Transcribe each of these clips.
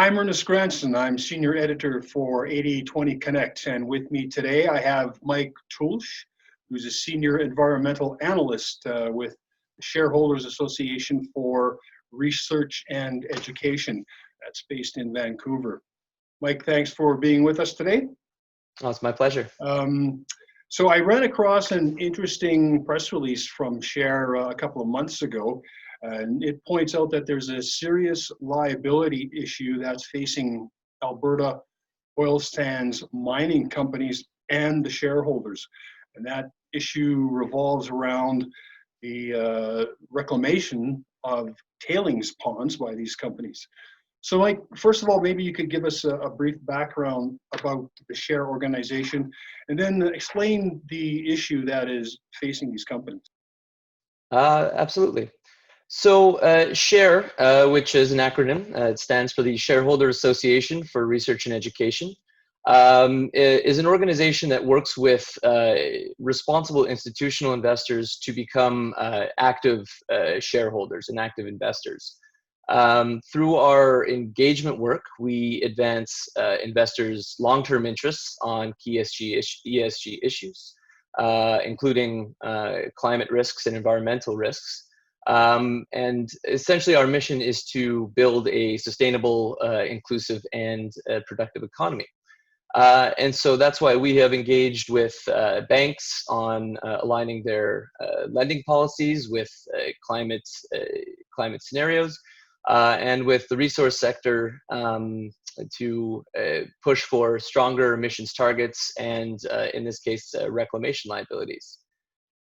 I'm Ernest Granson. I'm senior editor for 80/20 Connect, and with me today I have Mike Toulch, who's a senior environmental analyst with the Shareholders Association for Research and Education. That's based in Vancouver. Mike, thanks for being with us today. Oh, it's my pleasure. So I ran across an interesting press release from Share a couple of months ago. And it points out that there's a serious liability issue that's facing Alberta oil sands mining companies and the shareholders. And that issue revolves around the reclamation of tailings ponds by these companies. So Mike, first of all, maybe you could give us a brief background about the Share organization and then explain the issue that is facing these companies. Absolutely. So SHARE, which is an acronym, it stands for the Shareholders Association for Research and Education, is an organization that works with responsible institutional investors to become active shareholders and active investors. Through our engagement work, we advance investors' long-term interests on key ESG issues, including climate risks and environmental risks. And essentially our mission is to build a sustainable, inclusive, and productive economy. And so that's why we have engaged with banks on aligning their lending policies with climate scenarios, and with the resource sector to push for stronger emissions targets and, in this case, reclamation liabilities.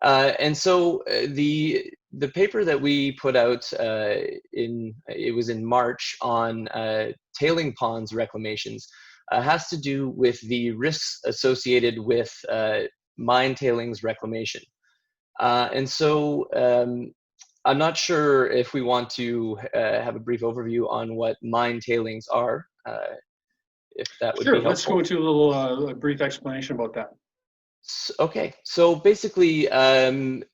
And so the paper that we put out it was in March on tailing ponds reclamations has to do with the risks associated with mine tailings reclamation. And so I'm not sure if we want to have a brief overview on what mine tailings are, if that would be helpful. Let's go into a brief explanation about that. Okay, so basically the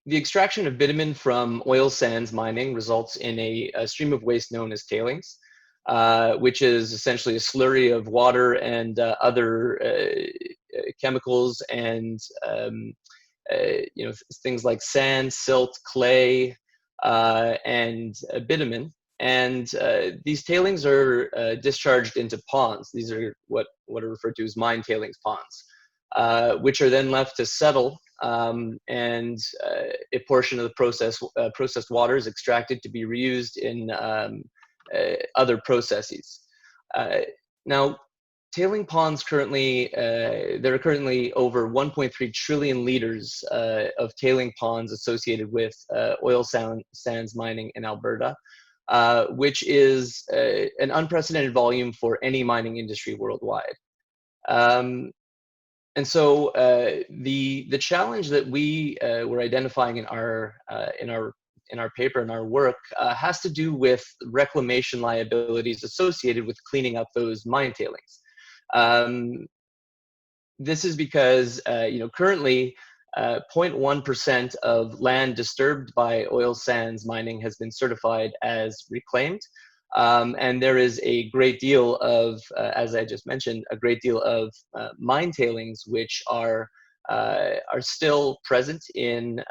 extraction of bitumen from oil sands mining results in a stream of waste known as tailings, which is essentially a slurry of water and other chemicals and things like sand, silt, clay, and bitumen. And these tailings are discharged into ponds. These are what are referred to as mine tailings ponds, which are then left to settle, and a portion of the processed water is extracted to be reused in other processes. Now, tailing ponds currently, there are currently over 1.3 trillion liters of tailing ponds associated with oil sands mining in Alberta, which is an unprecedented volume for any mining industry worldwide. And so the challenge that we were identifying in our paper and our work has to do with reclamation liabilities associated with cleaning up those mine tailings. This is because currently 0.1% of land disturbed by oil sands mining has been certified as reclaimed. And there is a great deal of, as I just mentioned, a great deal of mine tailings which are still present in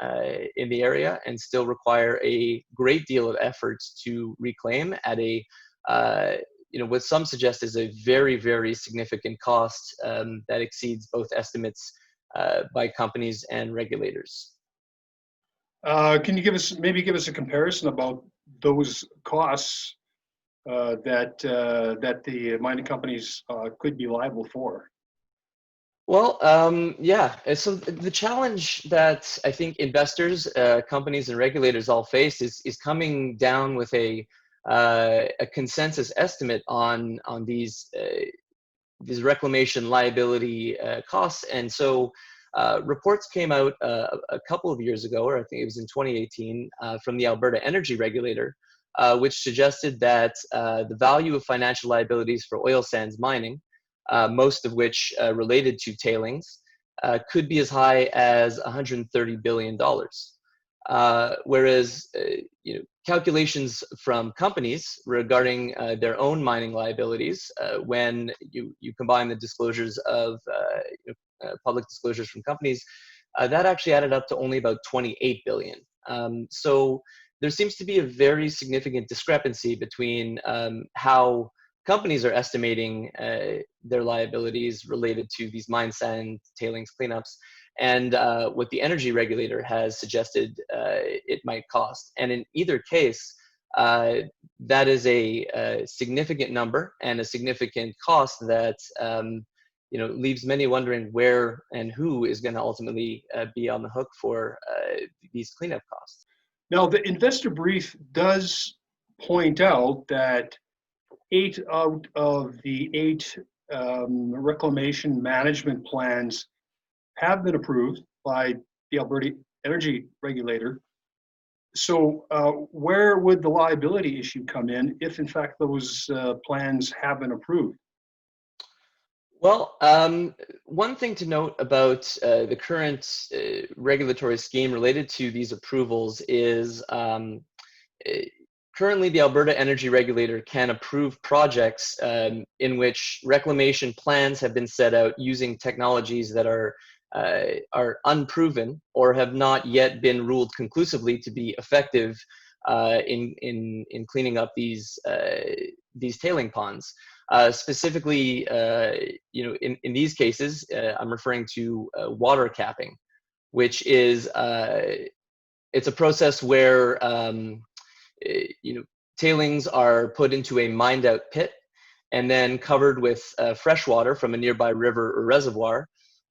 the area and still require a great deal of effort to reclaim at a what some suggest is a very, very significant cost that exceeds both estimates by companies and regulators. Can you give us a comparison about those costs that the mining companies could be liable for? Well, yeah. So the challenge that I think investors, companies, and regulators all face is coming down with a consensus estimate on these reclamation liability costs. And so reports came out a couple of years ago, or I think it was in 2018, from the Alberta Energy Regulator, which suggested that the value of financial liabilities for oil sands mining, most of which related to tailings, could be as high as $130 billion. Whereas calculations from companies regarding their own mining liabilities, when you combine the disclosures of public disclosures from companies, that actually added up to only about 28 billion. So there seems to be a very significant discrepancy between how companies are estimating their liabilities related to these mine sand tailings cleanups and what the energy regulator has suggested it might cost. And in either case, that is a significant number and a significant cost that leaves many wondering where and who is going to ultimately be on the hook for these cleanup costs. Now, the investor brief does point out that 8 out of the 8 reclamation management plans have been approved by the Alberta Energy Regulator. So where would the liability issue come in if, in fact, those plans have been approved? Well, one thing to note about the current regulatory scheme related to these approvals is currently the Alberta Energy Regulator can approve projects in which reclamation plans have been set out using technologies that are unproven or have not yet been ruled conclusively to be effective in cleaning up these tailing ponds. Specifically, in these cases, I'm referring to water capping, which is it's a process where tailings are put into a mined out pit and then covered with fresh water from a nearby river or reservoir.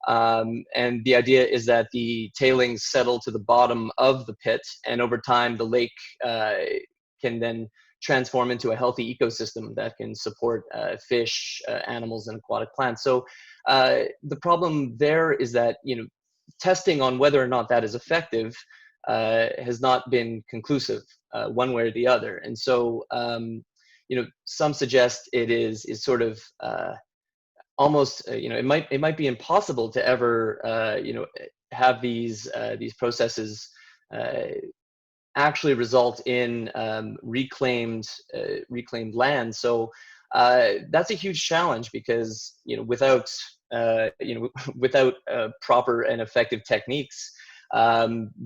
And the idea is that the tailings settle to the bottom of the pit, and over time the lake can then transform into a healthy ecosystem that can support fish, animals, and aquatic plants. So the problem there is that testing on whether or not that is effective has not been conclusive one way or the other. And so some suggest it is sort of almost it might be impossible to ever have these processes actually result in reclaimed land. So that's a huge challenge because without without proper and effective techniques,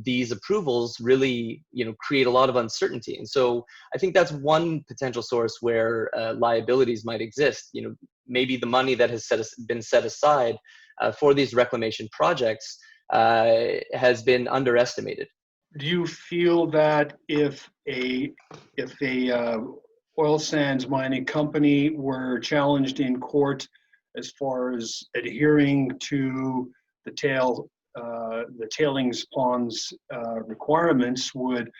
these approvals really create a lot of uncertainty. And so I think that's one potential source where liabilities might exist. Maybe the money that has been set aside for these reclamation projects has been underestimated. Do you feel that if a oil sands mining company were challenged in court as far as adhering to the tailings ponds requirements, would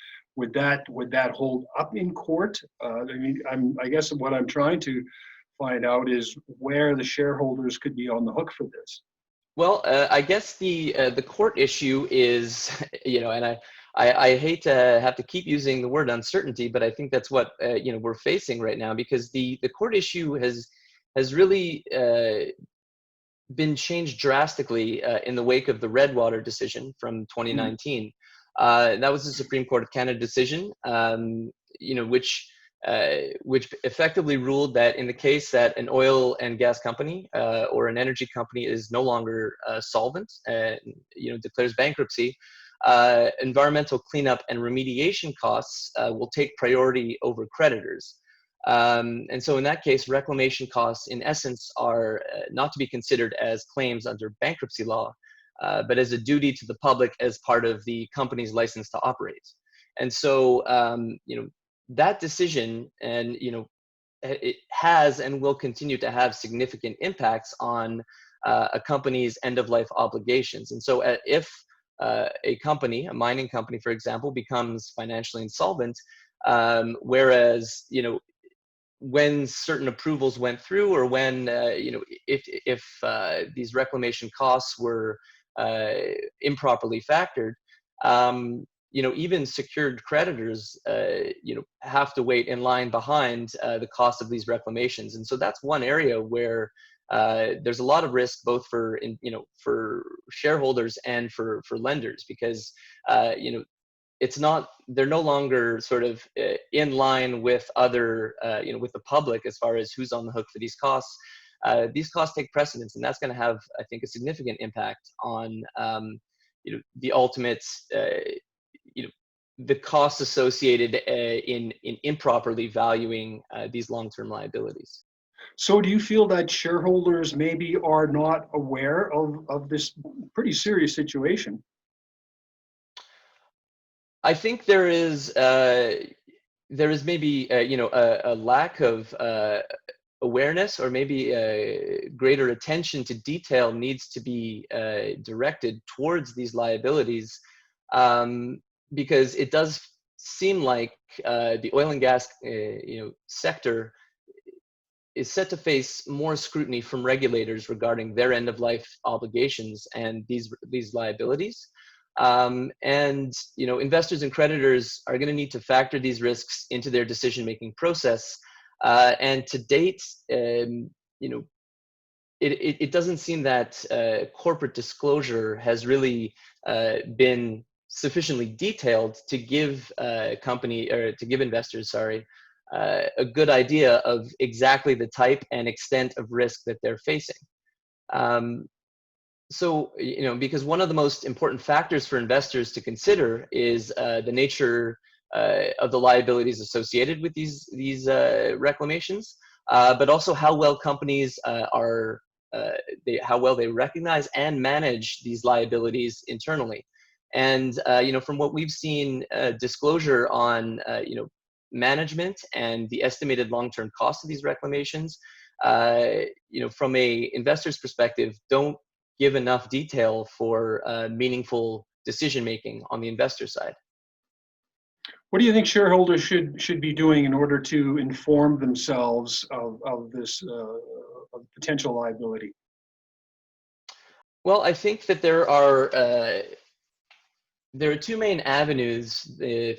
that hold up in court? I guess what I'm trying to find out is where the shareholders could be on the hook for this. Well, I guess the court issue is, and I hate to have to keep using the word uncertainty, but I think that's what we're facing right now, because the court issue has really been changed drastically in the wake of the Redwater decision from 2019. That was the Supreme Court of Canada decision, which effectively ruled that in the case that an oil and gas company or an energy company is no longer solvent and declares bankruptcy, environmental cleanup and remediation costs will take priority over creditors. And so in that case, reclamation costs in essence are not to be considered as claims under bankruptcy law, but as a duty to the public as part of the company's license to operate. And so that decision, and it has and will continue to have significant impacts on a company's end-of-life obligations. And so if a company, a mining company, for example, becomes financially insolvent, whereas when certain approvals went through, or when if these reclamation costs were improperly factored, even secured creditors have to wait in line behind the cost of these reclamations. And so that's one area where there's a lot of risk, both for shareholders and for lenders, because it's not, they're no longer sort of in line with other, with the public as far as who's on the hook for these costs. These costs take precedence, and that's going to have, I think, a significant impact on, the ultimate, the costs associated in improperly valuing these long-term liabilities. So do you feel that shareholders maybe are not aware of this pretty serious situation? I think there is maybe a lack of awareness, or maybe greater attention to detail needs to be directed towards these liabilities, because it does seem like the oil and gas sector is set to face more scrutiny from regulators regarding their end of life obligations and these liabilities. And investors and creditors are going to need to factor these risks into their decision-making process. And to date, it doesn't seem that corporate disclosure has really been sufficiently detailed to give investors, a good idea of exactly the type and extent of risk that they're facing. So, because one of the most important factors for investors to consider is the nature of the liabilities associated with these reclamations, but also how well companies how well they recognize and manage these liabilities internally. And from what we've seen, disclosure on management and the estimated long-term cost of these reclamations, from a investor's perspective, don't give enough detail for meaningful decision-making on the investor side. What do you think shareholders should be doing in order to inform themselves of this of potential liability? Well, I think that there are two main avenues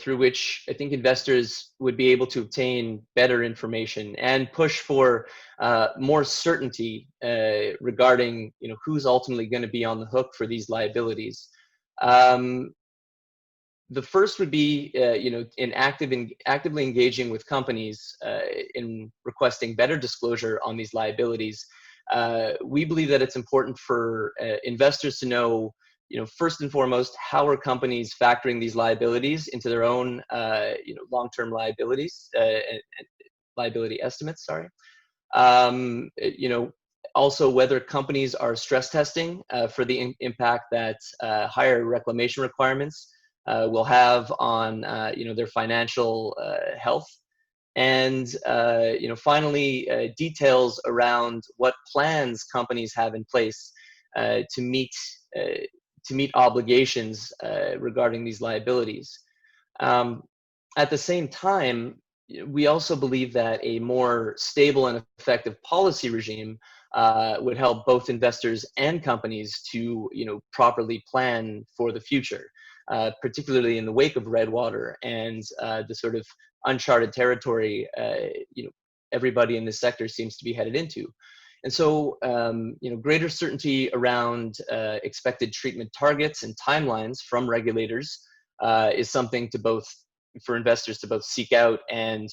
through which I think investors would be able to obtain better information and push for more certainty regarding who's ultimately going to be on the hook for these liabilities. The first would be in actively engaging with companies in requesting better disclosure on these liabilities. We believe that it's important for investors to know, first and foremost, how are companies factoring these liabilities into their own, long-term liabilities, and liability estimates. Also whether companies are stress testing for the impact that higher reclamation requirements will have on, their financial health. And finally, details around what plans companies have in place to meet obligations regarding these liabilities. At the same time, we also believe that a more stable and effective policy regime would help both investors and companies to properly plan for the future, particularly in the wake of Redwater and the sort of uncharted territory everybody in this sector seems to be headed into. And so, greater certainty around expected treatment targets and timelines from regulators is something for investors to both seek out and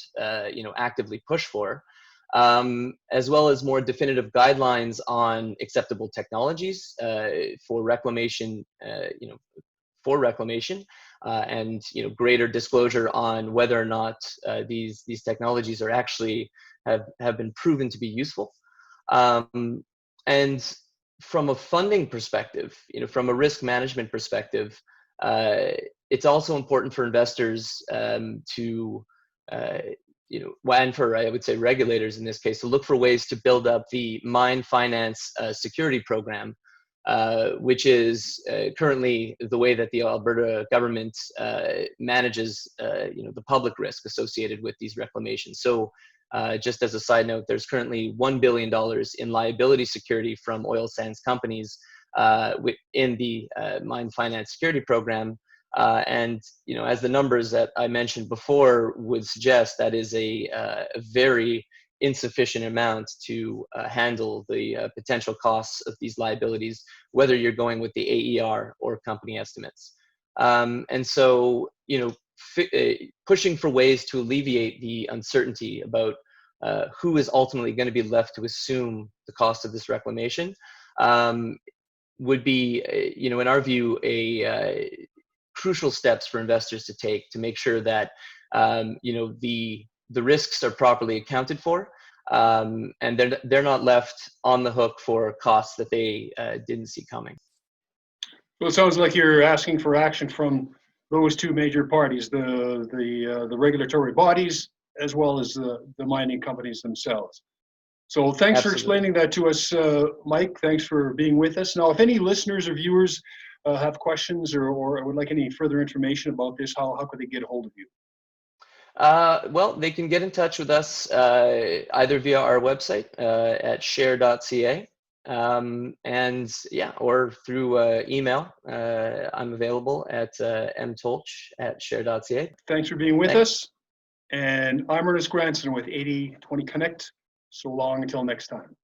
actively push for, as well as more definitive guidelines on acceptable technologies for reclamation, and greater disclosure on whether or not these technologies are actually have been proven to be useful. And from a funding perspective, from a risk management perspective, it's also important for investors to, and for, I would say, regulators in this case, to look for ways to build up the mine finance security program, which is currently the way that the Alberta government manages, the public risk associated with these reclamations. So just as a side note, there's currently $1 billion in liability security from oil sands companies in the mine finance security program. And as the numbers that I mentioned before would suggest, that is a very insufficient amount to handle the potential costs of these liabilities, whether you're going with the AER or company estimates. And so, pushing for ways to alleviate the uncertainty about who is ultimately going to be left to assume the cost of this reclamation would be, in our view, crucial steps for investors to take to make sure that the risks are properly accounted for, and they're not left on the hook for costs that they didn't see coming. Well, it sounds like you're asking for action from those two major parties, the regulatory bodies as well as the mining companies themselves. So thanks for explaining that to us, Mike. Thanks for being with us. Now, if any listeners or viewers have questions or would like any further information about this, how could they get a hold of you? Well, they can get in touch with us either via our website at share.ca, or through email. I'm available at mtoulch@share.ca. Thanks for being with us. And I'm Ernest Granson with 80/20 Connect. So long until next time.